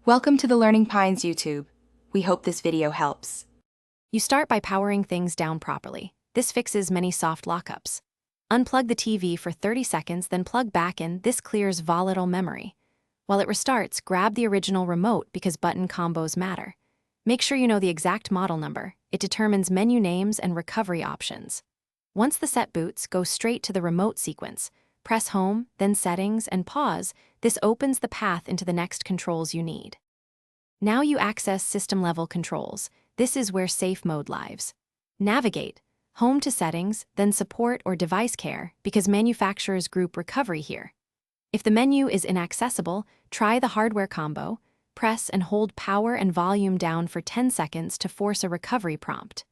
Welcome to the Learning Pines YouTube. We hope this video helps. You start by powering things down properly. This fixes many soft lockups. Unplug the TV for 30 seconds, then plug back in. This clears volatile memory. While it restarts, grab the original remote because button combos matter. Make sure you know the exact model number. It determines menu names and recovery options. Once the set boots, go straight to the remote sequence. Press Home, then Settings, and pause. This opens the path into the next controls you need. Now you access system-level controls. This is where safe mode lives. Navigate Home to Settings, then Support or Device Care, because manufacturers group recovery here. If the menu is inaccessible, try the hardware combo. Press and hold power and volume down for 10 seconds to force a recovery prompt.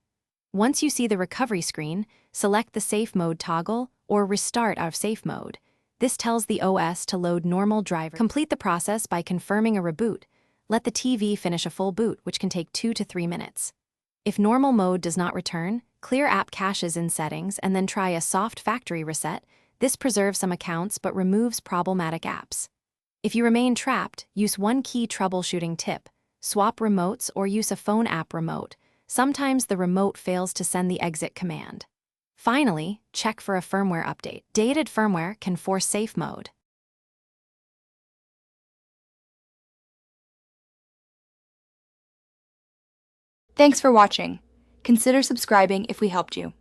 Once you see the recovery screen, select the Safe Mode toggle or Restart out of Safe Mode. This tells the OS to load normal drivers. Complete the process by confirming a reboot. Let the TV finish a full boot, which can take 2 to 3 minutes. If normal mode does not return, clear app caches in Settings and then try a soft factory reset. This preserves some accounts but removes problematic apps. If you remain trapped, use one key troubleshooting tip. Swap remotes or use a phone app remote. Sometimes the remote fails to send the exit command. Finally, check for a firmware update. Dated firmware can force safe mode. Thanks for watching. Consider subscribing if we helped you.